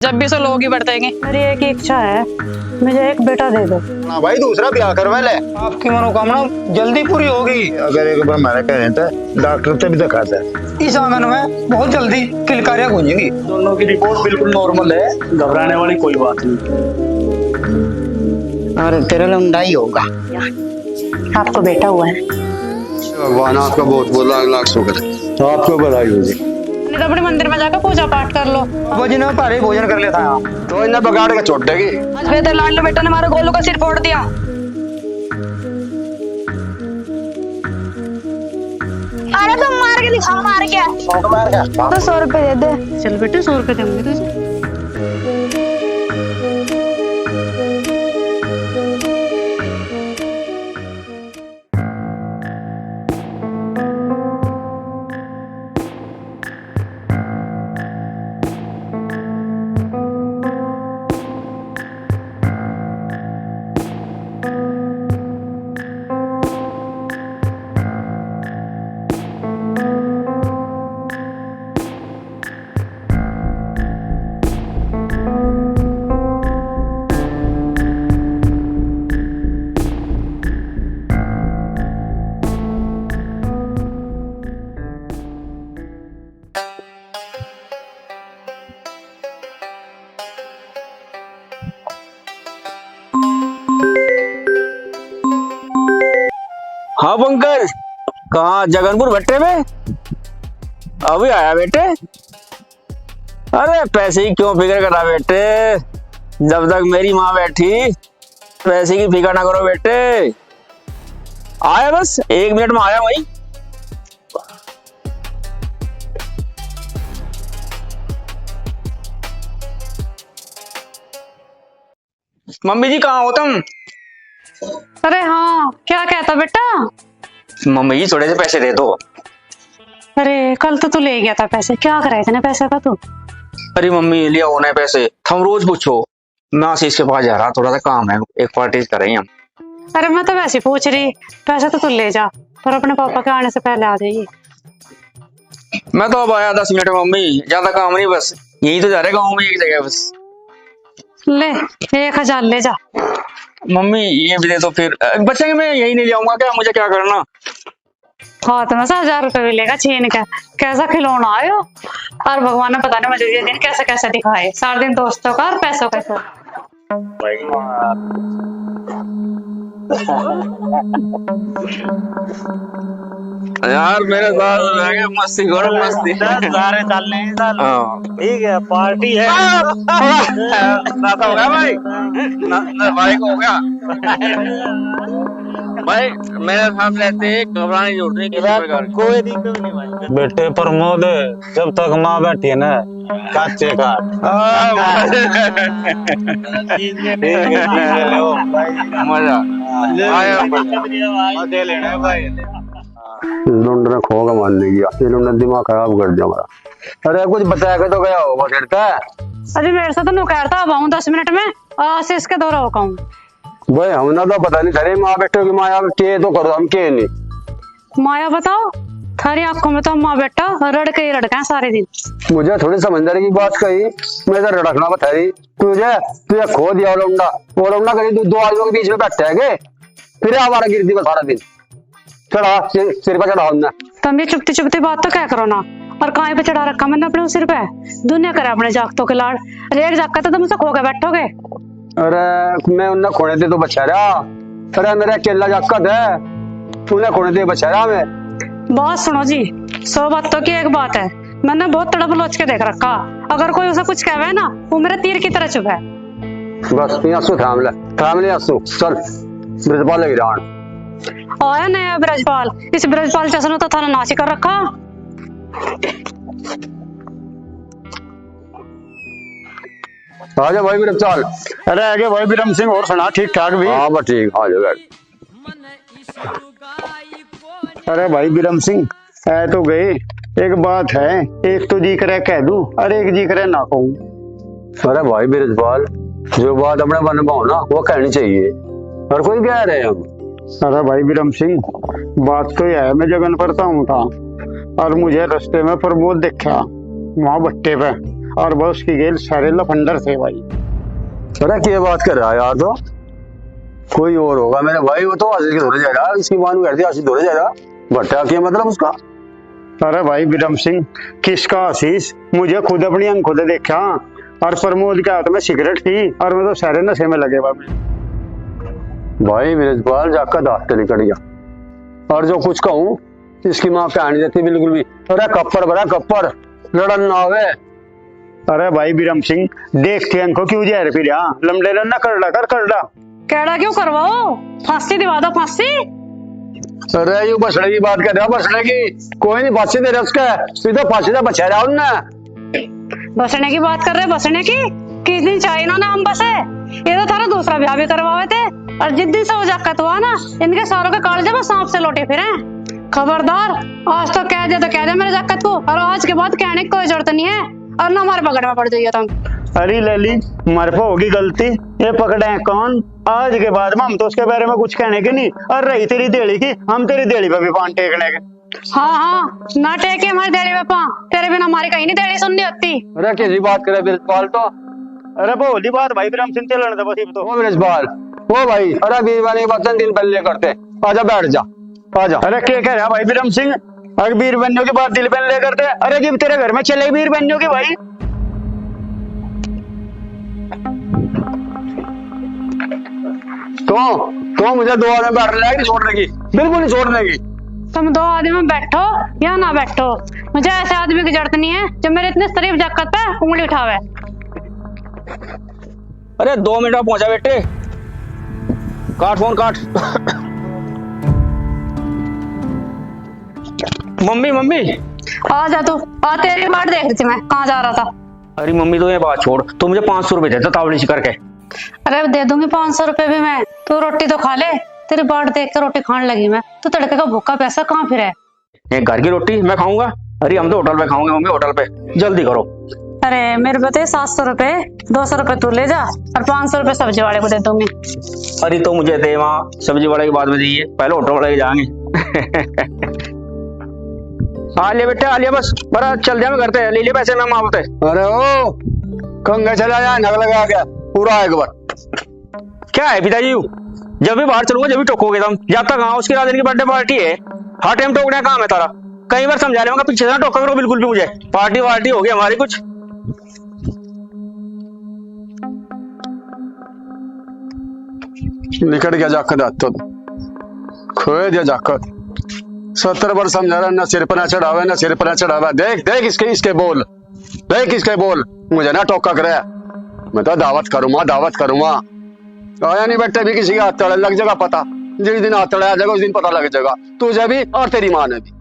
जब भी सो लोग ही बढ़तेंगे। मेरी एक ही इच्छा है, मुझे एक बेटा दे दो। ना भाई दूसरा ब्याह करवा ले, आपकी मनोकामना जल्दी पूरी होगी। अगर एक बार हमारा कहें तो डॉक्टर से भी दिखाता है। इस आंगन में बहुत जल्दी किलकारियां गूंजेगी। दोनों की रिपोर्ट बिल्कुल नॉर्मल है, घबराने वाली कोई बात नहीं। और तेरा लौंडा ही होगा। आपको बेटा हुआ है। भगवान आपका बहुत बहुत लाख लाख शुक्र है। तो आपको बधाई होगी। नहीं तो अपने मंदिर में जाकर पूजा पाठ कर लो। वो जिन्होंने भारी भोजन कर लिया था तो इन्हें बगाड़ के छोड़ देगी। आज बेहतर लाडले बेटा ने हमारे गोलू का सिर फोड़ दिया। अरे तुम मार के दिखाओ, मार के तो 100 रुपए दे दे। चल बेटे 100 रुपए दूंगी तुझे। हाँ पंकज, कहाँ जगनपुर भट्टे में? अभी आया बेटे। अरे पैसे की क्यों फिक्र कर रहा बेटे, जब तक मेरी माँ बैठी पैसे की फिक्र ना करो बेटे। आया बस 1 मिनट में आया वही। मम्मी जी कहाँ हो तुम? अरे हाँ, क्या कहता बेटा? मम्मी जी थोड़े से पैसे दे दो। अरे कल तो तू ले गया था पैसे, क्या करा इतने पैसे का तू? अरे मम्मी लिया होने पैसे, हम रोज पूछो। मैं आशीष के पास जा रहा, थोड़ा सा काम है, एक पार्टी करेंगे हम। अरे मैं तो वैसे पूछ रही, पैसे तो तू ले जा, पर अपने पापा के आने से पहले आ जाइए। मैं तो अब आया 10 मिनट में मम्मी, ज्यादा काम नहीं, बस यही तो जा रहे गाँव में एक जगह बस। ले 1000 ले जा। मम्मी ये भी दे दो फिर, बच्चे मैं यही नहीं जाऊंगा क्या, मुझे क्या करना? हाँ तो 1000 रुपए मिलेगा छीन का। कैसा खिलौना आयो। और भगवान ने पता नहीं मुझे ये दिन कैसे कैसे दिखाए, सारा दिन दोस्तों का और पैसों का। यार मेरे साथ मस्ती करो, मस्ती। सारे चलने हैं साल। ठीक है, पार्टी है। नाता हो गया भाई, भाई को हो गया। भाई मेरे साथ रहते घबराने जरूरत नहीं किसी प्रकार की। कोई दिक्कत नहीं भाई। बेटे प्रमोद, जब तक माँ बैठी है ना काचे का मजा आया। मजे लेना भाई। लुंड ने खो का मान लिया, ये लुंड ने दिमाग खराब कर दिया हमारा। अरे कुछ बता के तो गया होगा खेलता है। अरे मेरे साथ तो नुकैर था, अब आऊं 10 मिनट में, आशीष के दौरा होगा भाई हमने तो पता नहीं था माँ बेटे की माया के तो करो, हम के नहीं। माया बताओ, थारी आंखों में तो माँ बेटा रड़के ही रड़के हैं सारे दिन। मुझे थोड़ी समझदारी की बात कही, मैं तो रड़कना बता रही तुझे खो दिया लौंडा। वो लौंडा कहीं दो आदमियों के बीच में बैठे है, फिर हमारा गिरती में सारा दिन चढ़ा सिर पर चढ़ा हमने। तुम ये चुपती चुपती बात तो क्या करो ना, और कहाँ पे चढ़ा रखा मैंने अपने सिर पे। दुनिया करे अपने जागतों के लाड़, अरे एक जाग का तो तुम उसे खो के बैठोगे। अरे मैं उन्हें खोने दे तो बचा रहा। अरे मेरा अकेला जाकत है, उन्हें खोने दे बचा रहा मैं। बात सुनो जी, 100 बातों की एक बात है, मैंने बहुत तड़प लोच के देख रखा। अगर कोई उसे कुछ कहवे ना, वो मेरे तीर की तरह चुभ है। बस आंसू थाम ले आंसू। चल ब्रजपाल लगी रान आया नया ब्रजपाल, इस ब्रजपाल जैसा तो थाना नासी कर रखा। आजा भाई ब्रजपाल। अरे आगे भाई विरम सिंह, और सुना ठीक ठाक भी? हाँ बस ठीक, आ जाओ। अरे भाई विरम सिंह है तो गए, एक बात है, एक तो जी करे कह दूं और एक जी करे ना कहूं। अरे भाई ब्रजपाल, जो बात अपने मन में हो ना वो कहनी चाहिए, और कोई कह रहे हम। अरे भाई विरम सिंह, बात तो यह है, मैं जगन पर था और मुझे रास्ते में प्रमोद देखा वहां भट्टे पे। और वो उसकी गेल सारे लफंडर थे भाई। अरे क्या बात कर रहा है यार, तो कोई और होगा मेरे भाई, वो तो आशीष के धोरे जाएगा, इसकी मानू कहती आशीष धोरे जाएगा, भट्टा क्या मतलब उसका। अरे भाई विरम सिंह, किसका आशीष, मुझे खुद अपनी आंख खुद देखा, और प्रमोद के हाथ में सिगरेट थी और मैं तो सारे नशे में लगे हुआ। भाई मेरे बाल जाकर दांत निकल गया, और जो कुछ कहूँ इसकी माँ कहानी देती बिल्कुल भी। अरे कप्पर बड़ा कप्पर, लड़न ना आवे। अरे भाई विरम सिंह, देखते अंको क्यों जहर पी रहा, लमडे ना करड़ा कर करड़ा। केड़ा क्यों करवाओ, फांसी दिवा दो फांसी। अरे यू बसड़े की बात कर रहा, बसड़े की कोई नहीं फांसी दे रहा उसका, सीधा फांसी से बचा रहा उनने। बसने की बात कर रहे, बसने की किस दिन चाहिए इन्होंने हम बसे, ये तो थारा दूसरा ब्याह भी करवाए थे, और जिस दिन से वो जाकत हुआ ना, इनके सारों के कालजे में सांप से लौटे फिरे। खबरदार, आज तो कह दे मेरे जाकत को, और आज के बाद कहने की कोई जरूरत नहीं है, और ना हमारे पकड़ में पड़ जाइए तुम। अरे लली, मर पे होगी गलती, ये पकड़े कौन, आज के बाद में हम तो उसके बारे में कुछ कहने के नहीं, और रही तेरी देली की, हम तेरी देली पे भी पान टेकने के। हाँ, ना टेके हमारी देली पे पां, तेरे बिना हमारी कहीं नहीं देली सुननी होती। अरे कैसी बात करे बिरजपाल, तो अरे बोली बात भाई विरम सिंह चलन दे बस तो। वो बिरजपाल, वो भाई, अरे बीरवानी की बात दिन पहले करते, आजा बैठ जा, आजा। अरे क्या कह रहा भाई विरम सिंह, अगर बीर बन्नों की बात दिल पे ले करते, अरे जब तेरे घर में चले बीर बन्नों की भाई। तो मुझे दो आदमी बैठ रहा है कि छोड़ने की, बिल्कुल नहीं छोड़ने की। तुम दो आदमी में बैठो या ना बैठो, मुझे ऐसे आदमी की जरूरत नहीं है जो मेरे इतने शरीफ जाकत पे उंगली उठावे। अरे 2 मिनट में पहुंचा बेटे, काट फोन काट। मम्मी मम्मी, आ जा तू, आ तेरी बाट देख रही थी मैं, कहाँ जा रहा था। अरे मम्मी तो ये बात छोड़, तू मुझे 500 रुपए देता तावड़ी शिकार के। अरे दे दूंगी 500 रुपए भी मैं, तू रोटी तो खा ले, तेरी बाट देख कर रोटी खाने लगी मैं, तू तड़के का भूखा पैसा कहाँ फिर है। एक घर की रोटी मैं खाऊंगा, अरे हम तो होटल पे खाऊंगे मम्मी, होटल पे, जल्दी करो। अरे मेरे बते 700 रुपए, 200 रुपए तू ले जा, और 500 रुपए सब्जी वाले को दे दूंगी। अरे तो मुझे दे, वहाँ सब्जी वाले की बाद में दीजिए, पहले होटल वाले के जाएंगे। आ लिया बेटे, आ लिया, बस बड़ा चल दिया मैं करते हैं, ले लिए पैसे मैं माँ बते। अरे ओ कंगा चला जाए, नग लगा गया पूरा एक बार। क्या है पिताजी, जब भी बाहर चलूंगा जब भी टोकोगे तुम, जब तक हाँ उसकी रात की बर्थडे पार्टी है, हर टाइम टोकने का काम है तारा, कई बार समझा लूंगा, पीछे से ना टोका करो बिल्कुल भी मुझे, पार्टी वार्टी होगी हमारी कुछ। निकट गया जाकर, तो खोए दिया जाकर। 70 बार समझा रहा, ना सिर पर ना चढ़ावे, ना सिर पर ना चढ़ावा। देख देख इसके बोल, देख इसके बोल, मुझे ना टोका करे, मैं तो दावत करूंगा। आया नहीं बेटे भी किसी का हाथ तड़े लग जाएगा पता, जिस दिन हाथ तड़े आ जाएगा उस दिन पता लग जाएगा, तुझे भी और तेरी माँ ने भी।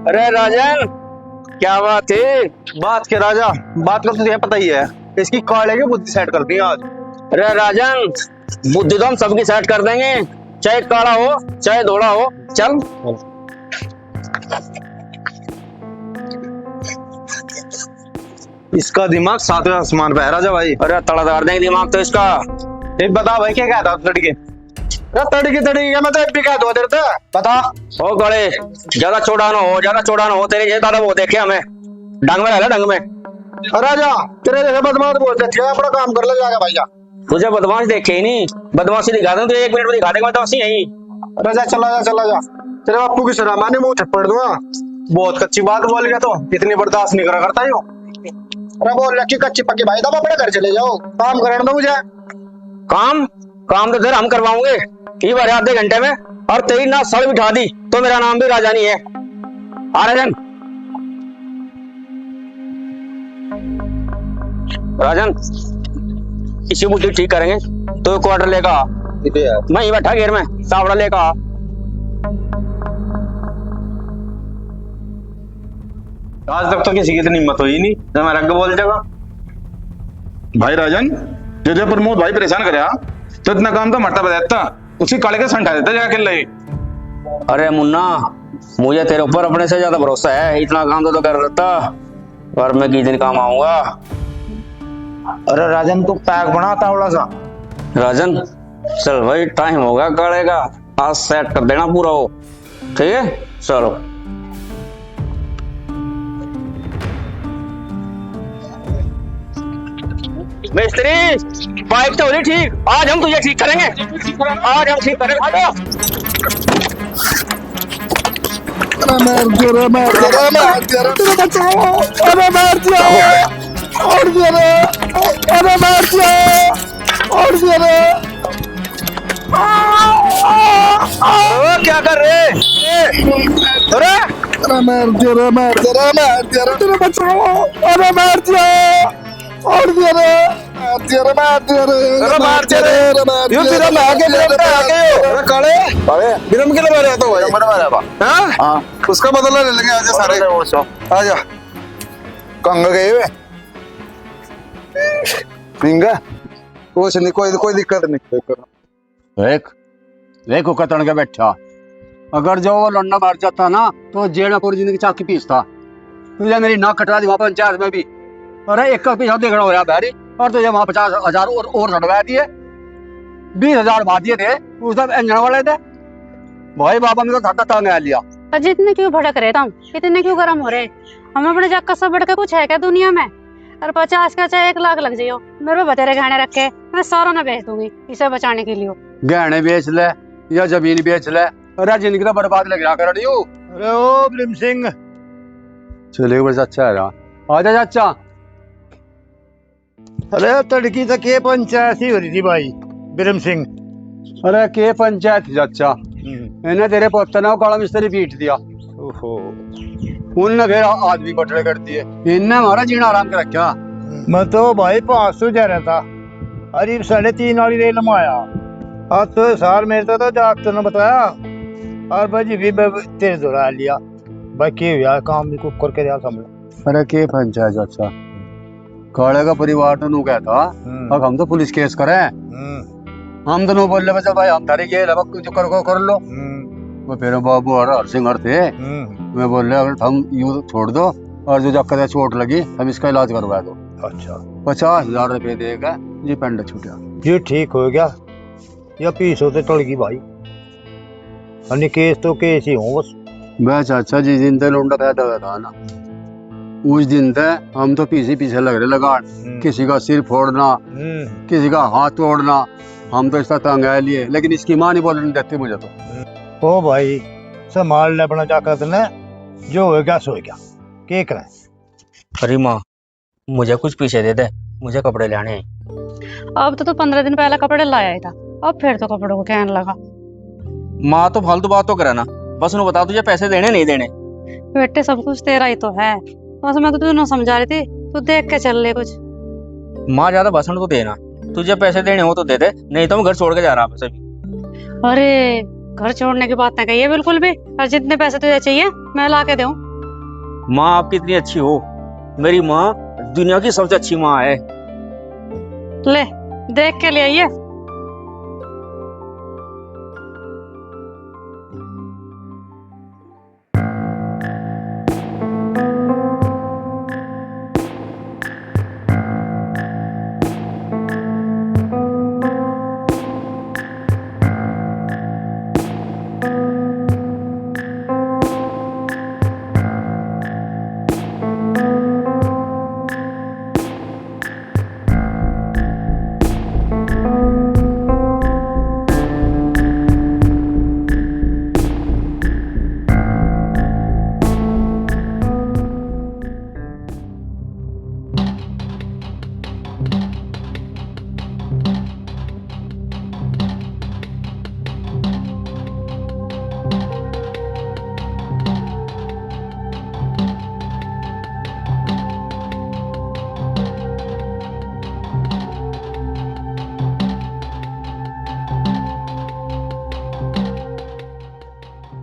अरे राजन, क्या बात है? बात के राजा, बात का तुझे पता ही है, इसकी काले की बुद्धि सेट कर दी आज। अरे राजन, बुद्धि तो हम सबकी सेट कर देंगे, चाहे काला हो चाहे धोड़ा हो, चल। इसका दिमाग 7वें आसमान पे है राजा भाई। अरे तड़ादार देंगे दिमाग तो इसका। एक बता भाई, क्या कहता लड़के? तड़की मैं तो भी कह दो देर बता। ओ गड़े, ज्यादा चौड़ा ना हो, तेरे जैसा दादा वो देखे हमें, डंग में रहना, डंग में। राजा तेरे जैसे बदमाश बोल देते हैं, अपना काम कर ले जाएगा भैया। तुझे बदमाश देखे ही नहीं, बदमाशी दिखा दूं तो 1 मिनट में दिखा देगा बदमाशी यही। राजा चला जा, तेरे बापू की सलाह माने मुंह थप्पड़ दूंगा। बहुत कच्ची बात बोल गया, तो इतनी बर्दाश्त नहीं करा करता यो। अरे बोल रखी कच्ची पक्की भाई, दबा अपने घर चले जाओ, काम करने दो मुझे। काम तो फिर हम करवाओगे, ये बार आधे घंटे में, और तेरी ना सड़ बिठा दी तो मेरा नाम भी राजा नहीं है। आ राजन, इसी बुद्धि ठीक करेंगे तो क्वार्टर लेगा, मैं ही बैठा घेर में, सावड़ा लेगा। आज तक तो किसी की इतनी हिम्मत हुई नहीं जब मैं रंग बोल जाएगा। भाई राजन, जो प्रमोद भाई परेशान करे तो इतना काम तो मरता बता, उसी काले का संठा देता जाके ले। अरे मुन्ना, मुझे तेरे ऊपर अपने से ज्यादा भरोसा है, इतना काम तो कर देता, पर मैं किस दिन काम आऊंगा। अरे राजन तू पैक बनाता थोड़ा सा। राजन चल भाई, टाइम होगा काले का, आज सेट कर देना पूरा हो, ठीक है? चलो मिस्त्री बाइक तो हो रही ठीक, आज हम तुझे ठीक करेंगे, आज हम ठीक करेंगे। आ जाओ। ओ, क्या कर रहे? उसका बदला ले लेंगे। आजा सारे आजा। कंग गए वे पिंगा कुछ नहीं, कोई दिक्कत नहीं। देख देखो कतन के बैठा, अगर जो वो लौंडा मार जाता ना तो जेल में पूरी जिंदगी चाकी पीसता। तुझे मेरी नाक कटवा दी वहां पंचायत में भी, अरे एक का पीछा देखना हो रहा बैरी, और तुझे वहां 50,000 और चढ़वा दिए, 20,000 बात दिए थे उस दिन इंजन वाले थे। भाई बाबा में तो धक्का तंग आ लिया। अजी इतने क्यों भड़क रहे तुम, इतने क्यों गर्म हो रहे? हम अपने जग का सब बढ़ के कुछ है क्या दुनिया में? और 50 का चाहे 1 लाख लग जाइयो, मेरे को बतेरे गहने रखे मैं सारा ना बेच दूंगी इसे बचाने के लिए। गहने बेच ले या जमीन बेच ले, अरे जिंदगी तो बर्बाद लग रहा कर रही हूँ। अरे ओ ब्रिम सिंह, चले बस अच्छा है, आजा चाचा। अरे तड़की तक के पंचायत ही हो रही थी भाई ब्रिम सिंह। अरे के पंचायत चाचा, इन्हें तेरे पोते ने काला मिस्त्री पीट दिया। ओहो, उनने फिर आदमी बटले कर दिए, इनने हमारा जीना आराम कर रखा। मैं तो भाई 500 जा रहा था, अरे 3.5 वाली रेल में आया। आज तो साल मेरे तो डॉक्टर ने बताया, और भाई भी तेरे दौरा लिया। बाकी यार काम भी कुछ करके दिया समझ। अरे के पंचायत चाचा, काले का परिवार तो नू कहता अब हम तो पुलिस केस करें, हम तो नो बोल रहे भाई हम तारी ये जो कर लो। वो फिर बाबू और हरसिंगर थे, मैं बोल रहे अगर हम यूं छोड़ दो और जो जब चोट लगी हम इसका इलाज करवा दो। अच्छा, 50,000 रुपए देगा जी, पेंड छूटा। ये ठीक हो गया या पीस होते टल गई भाई, अन्य केस तो केस ही हो बस। मैं चाचा जिस दिन तक लौंडा पैदा हुआ था ना, उस दिन तक हम तो पीछे लग रहे लगान, किसी का सिर फोड़ना, किसी का हाथ तोड़ना, हम तो इसका तंग है लिए, लेकिन इसकी माँ नहीं बोलने देती मुझे तो। ओ भाई संभाल ले अपना जाकर देना, जो हो गया सो गया, क्या करें। अरे माँ मुझे कुछ पीछे दे दे, मुझे कपड़े लाने हैं। अब तो 15 दिन पहले कपड़े लाया ही था, अब फिर तो कपड़ों को कहने लगा। माँ तो फालतू बात तो करे ना, बस उन्हें बता तुझे पैसे देने नहीं देने। बेटे सब कुछ तेरा ही तो है, बस मैं तो तुझे समझा रही थी, तू देख के चल ले कुछ। माँ ज्यादा भाषण तो देना, तुझे पैसे देने हो तो दे दे, नहीं तो मैं घर छोड़ के जा रहा हूँ सभी। अरे घर छोड़ने की बात ना कही है बिल्कुल भी, और जितने पैसे तुझे चाहिए मैं ला के दूं। माँ आप कितनी अच्छी हो, मेरी माँ दुनिया की सबसे अच्छी माँ है। ले देख के ले आइए।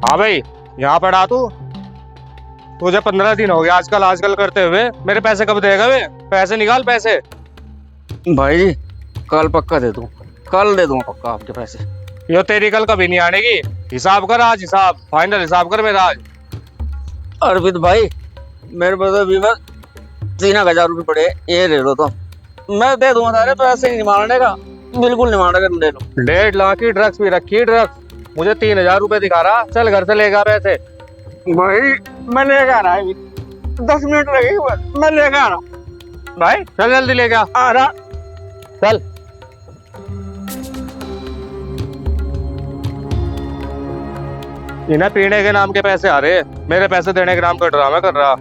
हाँ भाई यहाँ पर आ तू, तुझे 15 दिन हो गया आजकल करते हुए, मेरे पैसे कब देगा वे? पैसे निकाल पैसे। भाई जी कल पक्का दे दूँ, कल दे दूंगा पक्का आपके पैसे। यो तेरी कल कभी नहीं आने की, हिसाब कर आज, हिसाब फाइनल हिसाब कर मेरा आज। अर्पित भाई मेरे पास अभी बस 3,000 रुपये पड़े, ये ले लो तो मैं दे दूंगा सारे पैसे, नहीं मारने का बिल्कुल नहीं मारने का, ले लो। 1.5 लाख की ड्रग्स भी रखी, ड्रग्स मुझे 3,000 रुपए दिखा रहा, चल घर से लेगा पैसे। भाई मैं लेकर आ रहा है, 10 मिनट लगेगा, मैं लेकर आ रहा हूँ। भाई चल जल्दी लेके आ आ रहा। चल। इन्हें पीने के नाम के पैसे आ रहे, मेरे पैसे देने के नाम का ड्रामा कर रहा।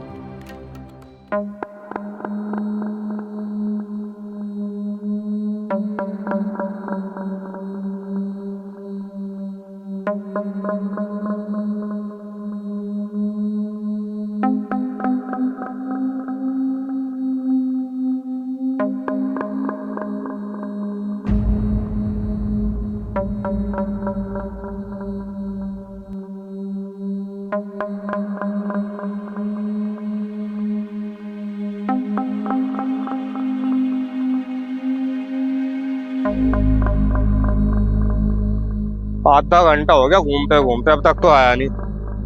आधा घंटा हो गया घूमते घूमते, अब तक तो आया नहीं।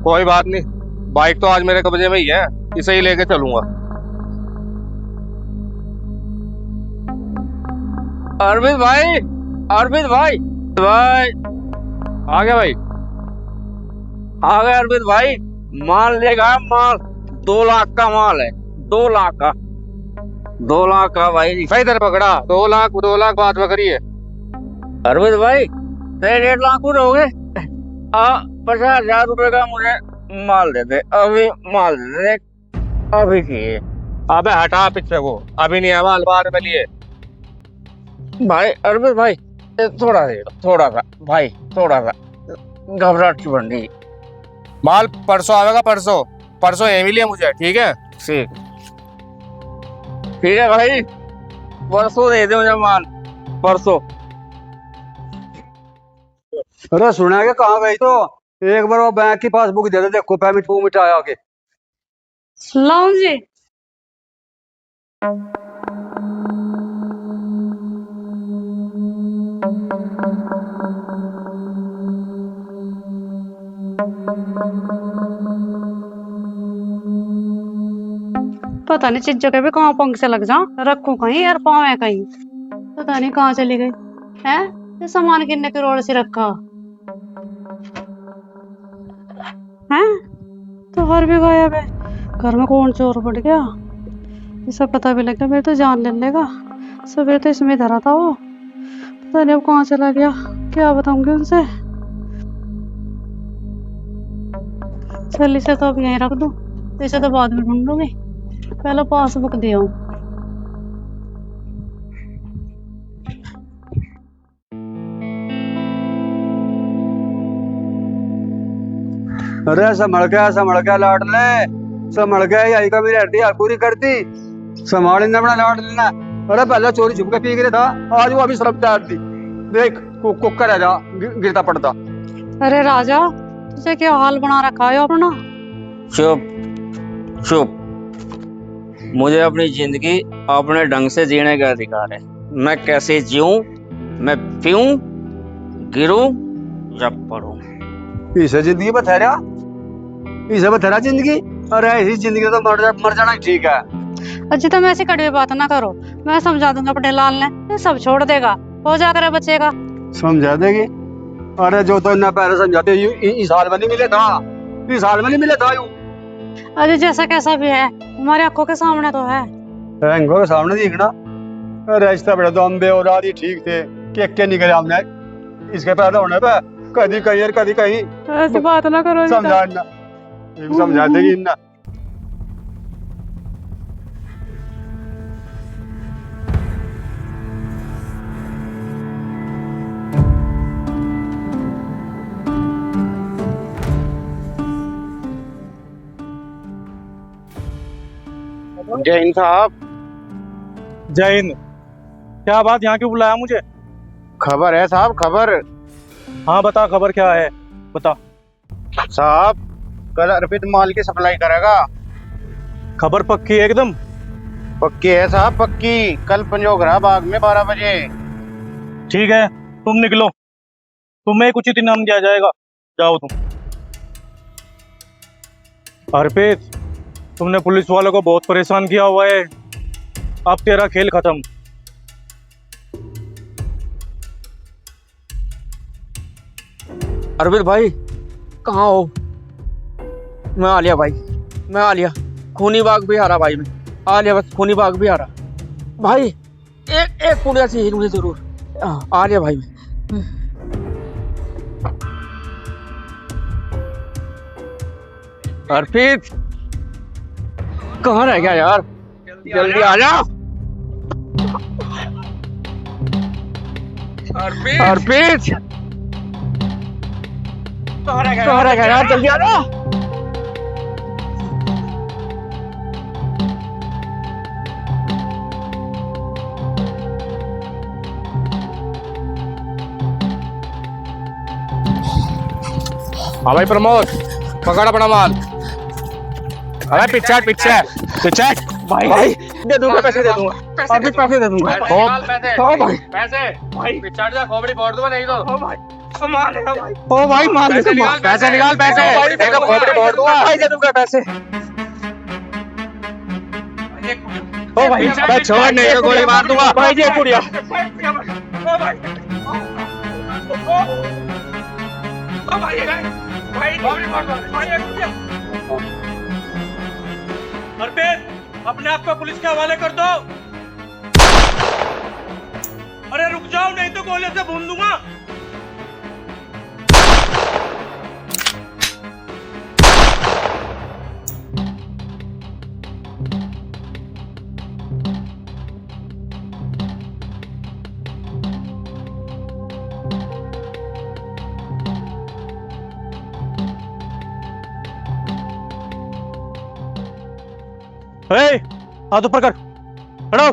कोई बात नहीं, बाइक तो आज मेरे कब्जे में ही है, इसे ही लेके चलूंगा। अरविंद भाई, अरविंद भाई, भाई आ गया भाई, आ गया अरविंद भाई। माल लेगा, माल 2 लाख का माल है, 2 लाख का, 2 लाख का भाई। भाई इधर पकड़ा, 2 लाख बात बकरी है। अरविंद भाई 1.5 लाख पूरे हो गए। 50,000 रुपए का मुझे माल दे दे, अभी माल दे दे, अभी चाहिए। अबे हटा पीछे को, अभी नहीं है माल, बाद में लिए। भाई अरविंद भाई थोड़ा सा भाई, थोड़ा सा घबराहट की बढ़ रही। माल परसों आएगा, परसों यही मिली है मुझे, ठीक है? ठीक है भाई, परसों दे दे मुझे माल, परसों। अरे सुना के कहाँ गई? तो एक बार वो बैंक की पासबुक दे दे, देखो पेमेंट वो मिटाया के। लाऊं जी? पता नहीं चीजों के भी कहाँ पंख से लग जाऊं, रखूं कहीं यार, पाँव है कहीं, पता नहीं कहाँ चली गई है। ये सामान कितने की रोड से रखा है, तो हर भी गायब है। घर में कौन चोर पड़ गया, ये सब पता भी लग गया, मेरे तो जान ले लेगा। सवेरे तो इसमें धरा था वो, पता नहीं अब कहाँ चला गया, क्या बताऊंगी उनसे। चल इसे तो अब यहीं रख दूं, इसे तो बाद में ढूंढूंगी, पहले पासबुक दिया हूँ। अरे संभल के लाड ले, संभल के, यही कभी रहती है पूरी करती, संभाल लेना अपना लाड लेना। अरे पहले चोरी छुप के पी गए था, आज वो अभी शराब दी, देख कुकर है जा गिरता पड़ता। अरे राजा, तुझे क्या हाल बना रखा है अपना? चुप, मुझे अपनी जिंदगी अपने ढंग से जीने का अधिकार है। मैं कैसे जीऊं, मैं पीऊं, गिरूं या पढ़ूं। इसे जिंदगी बथेरा, इसे बथेरा जिंदगी। अरे ऐसी जिंदगी तो मर जाना ही ठीक है। अजी तुम ऐसी कड़वी बात ना करो, मैं समझा दूंगा अपने लाल ने, ये सब छोड़ देगा, हो जाकर बचेगा। समझा देगी? अरे जो तो इतना पहले समझाते, इस हाल में नहीं मिले था, इस हाल में नहीं मिले था यूं। अजी जैसा कैसा भी है, हमारी आंखों के सामने तो है। आंखों के सामने दिखना? अरे रिश्ता बड़े तो अम्बे और आदि ठीक थे, के निकले हमने इसके पैदा होने पे, कभी कहीं और कभी कहीं। ऐसी बात ना करो, समझाना समझा देगी ना। जय हिंद साहब। जय हिंद। क्या बात, यहाँ क्यों बुलाया मुझे? खबर है साहब, खबर। हाँ बता, खबर क्या है बता। साहब कल अर्पित माल की सप्लाई करेगा। खबर पक्की है एकदम? पक्की है साहब, पक्की। कल पंजोगरा बाग में 12 बजे। ठीक है, तुम निकलो, तुम्हें कुछ उचित इनाम दिया जाएगा, जाओ तुम। अर्पित, तुमने पुलिस वालों को बहुत परेशान किया हुआ है, अब तेरा खेल खत्म। अरविंद भाई कहाँ हो? मैं आ लिया भाई, मैं आ लिया, खूनी बाग भी आ रहा भाई, मैं आ लिया, बस खूनी बाग भी आ रहा भाई। एक एक पुड़िया चाहिए मुझे जरूर। आ रही है भाई। अर्पित कहाँ रह गया यार, जल्दी आ जा। अर्पित कहाँ रह गया यार, जल्दी आ जा। हाँ भाई प्रमोद, पकड़ अपना माल। अरे पिक्चर पिक्चर पिक्चर भाई दे दूंगा, पैसे दे दूंगा, अभी पैसे दे दूंगा। ओ भाई पैसे भाई, पिक्चर जा खोपड़ी फोड़ दूंगा नहीं तो। ओ भाई माल है भाई, ओ भाई माल पैसे निकाल, पैसे निकाल, पैसे देखो खोपड़ी फोड़ दूंगा भाई, दे दूंगा पैसे। ओ भाई मैं छोड़ नहीं तो गोली मार दूंगा भाई, ये पुड़िया। ओ भाई अर्पित अपने आप को पुलिस के हवाले कर दो। अरे रुक जाओ नहीं तो गोले से भून दूंगा। हाथ ऊपर कर, खड़ा हो,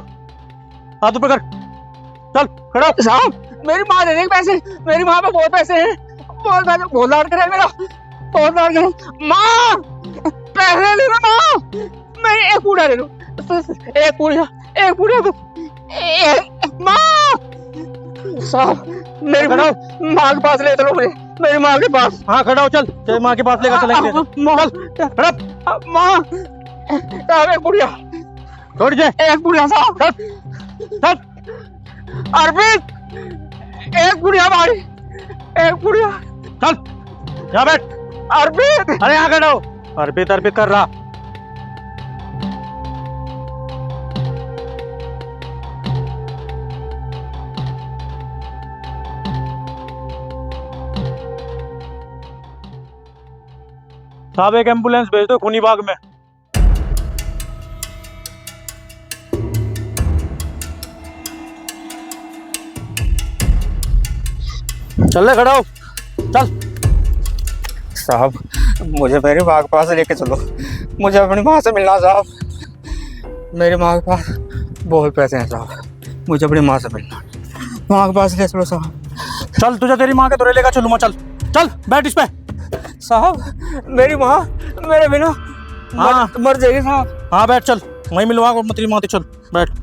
हाथ ऊपर कर, चल खड़ा हो। साहब मेरी माँ दे देंगे पैसे, मेरी माँ पे बहुत पैसे हैं, बहुत पैसे, बहुत लाड करे मेरा, बहुत लाड करे। माँ पैसे ले लो माँ, मैं एक पूड़ा ले लो, एक पूड़ा तो माँ। साहब मेरी माँ के पास ले चलो, मेरी माँ के पास। हाँ खड़ा हो, चल तेरी माँ के पास लेकर चलेंगे। माँ खड़ा, माँ साहब एक बुढ़िया छोड़ दे, एक बुढ़िया साहब, अर्पित एक बुढ़िया मारी, एक बुढ़िया, चल जा बैठ। अर्पित अरे यहाँ खड़ा हो, अर्पित अर्पित कर रहा। साहब एक एम्बुलेंस भेज दो खूनी बाग में। चल ले, खड़ा हो, चल। साहब मुझे मेरी माँ के पास लेके चलो, मुझे अपनी माँ से मिलना साहब, मेरी माँ के पास बहुत पैसे हैं साहब, मुझे अपनी माँ से मिलना, माँ के पास ले चलो साहब। चल तुझे तेरी माँ के दौरे लेकर चलूंगा, चल चल बैठ इस पे। साहब मेरी माँ मेरे बिना हाँ मर जाएगी साहब। हाँ बैठ, चल वहीं मिलवा तेरी माँ, चल बैठ।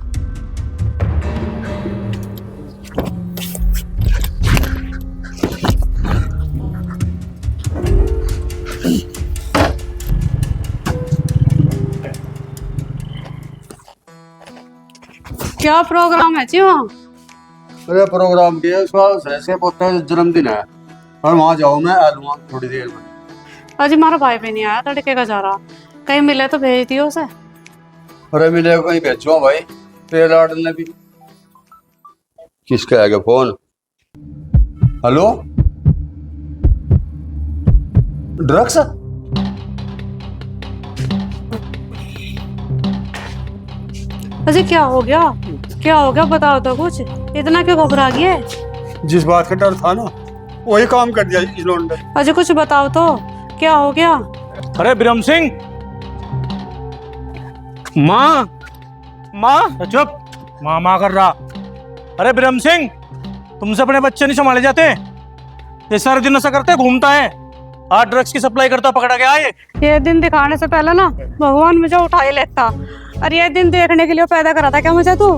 क्या प्रोग्राम है जी वहाँ? अरे प्रोग्राम की है, उसका सहसे पोता है जन्मदिन है और वहाँ जाऊँ मैं, आ लूँगा थोड़ी देर में। अजी हमारा भाई भी नहीं आया, तड़के का जा रहा, कहीं मिले तो भेज दियो उसे। अरे मिलेगा कहीं भेजो भाई, तेरे लाड ने भी। किसका आएगा फोन? Hello drugs? अजी क्या हो गया, क्या हो गया बताओ तो कुछ, इतना क्यों घबरा गए? जिस बात का डर था ना वही काम कर दिया इस लोन ने। अजी कुछ बताओ तो, क्या हो गया? अरे ब्रह्म सिंह, माँ माँ चुप, माँ कर रहा। अरे ब्रह्म सिंह, तुमसे अपने बच्चे नहीं संभाले जाते? ये सारे दिन ऐसा करते घूमता है, आज ड्रग्स की सप्लाई करता पकड़ा गया ये दिन दिखाने से पहले ना भगवान मुझे उठा ही लेता, और ये दिन देखने के लिए पैदा करा था क्या मुझे तू?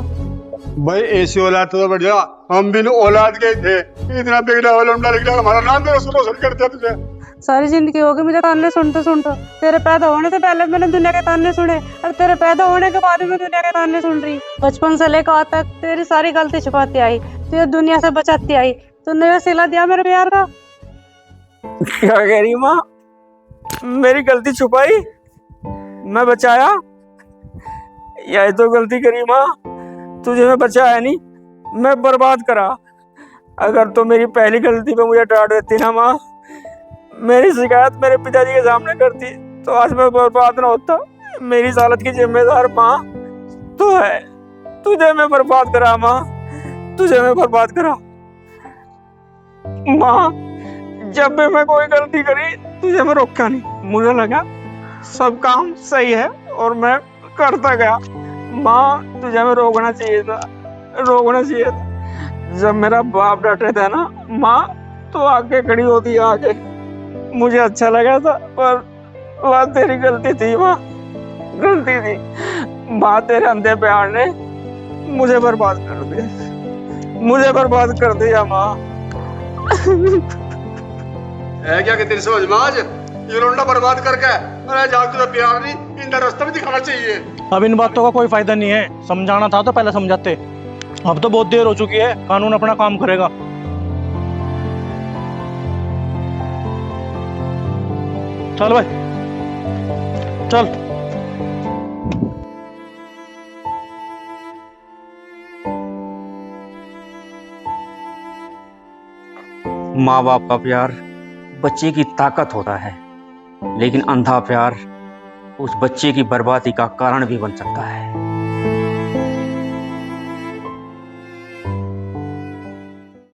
भाई ऐसी औलाद तो बढ़िया, हम भी औलाद के थे, इतना बिगड़ा हुआ लौंडा निकला, हमारा नाम तो रोशन कर दिया तुझे। सारी जिंदगी हो गई मुझे ताने सुनते सुनते, तेरे पैदा होने से पहले मैंने दुनिया के ताने सुने, और तेरे पैदा होने के बाद मैं दुनिया के ताने सुन रही। बचपन से लेकर आज तक तेरी सारी गलती छुपाती आई, तुझे दुनिया से बचाती आई, तूने सिला दिया मेरे प्यार का। क्या कह रही माँ, मेरी गलती छुपाई, मैं बचाया, यही तो गलती करी माँ, तुझे मैं बचाया नहीं, मैं बर्बाद करा। अगर तो मेरी पहली गलती पे मुझे डांट देती ना माँ, मेरी शिकायत मेरे पिताजी के सामने करती, तो आज मैं बर्बाद ना होता। मेरी इस हालत की जिम्मेदार माँ तू है। तुझे मैं बर्बाद करा माँ, तुझे मैं बर्बाद करा माँ। जब भी मैं कोई गलती करी तुझे मैं रोका नहीं। मुझे लगा सब काम सही है और मैं करता गया। माँ तुझे मैं रोकना चाहिए था, रोकना चाहिए था। जब मेरा बाप डांटे था ना माँ, तो आके खड़ी होती आके, मुझे अच्छा लगा था, पर वह तेरी गलती थी माँ, गलती थी माँ। तेरे अंधे प्यार ने मुझे बर्बाद कर दिया, मुझे बर्बाद कर दिया माँ। है क्या कि तेरी समझ में आज ये लौंडा बर्बाद करके, अरे जाग तुझे प्यार नहीं, इन रास्ता भी दिखाना चाहिए। अब इन बातों का कोई फायदा नहीं है, समझाना था तो पहले समझाते। अब तो बहुत देर हो चुकी है, कानून अपना काम करेगा। चल भाई चल। माँ बाप का प्यार बच्चे की ताकत होता है, लेकिन अंधा प्यार उस बच्चे की बर्बादी का कारण भी बन सकता है।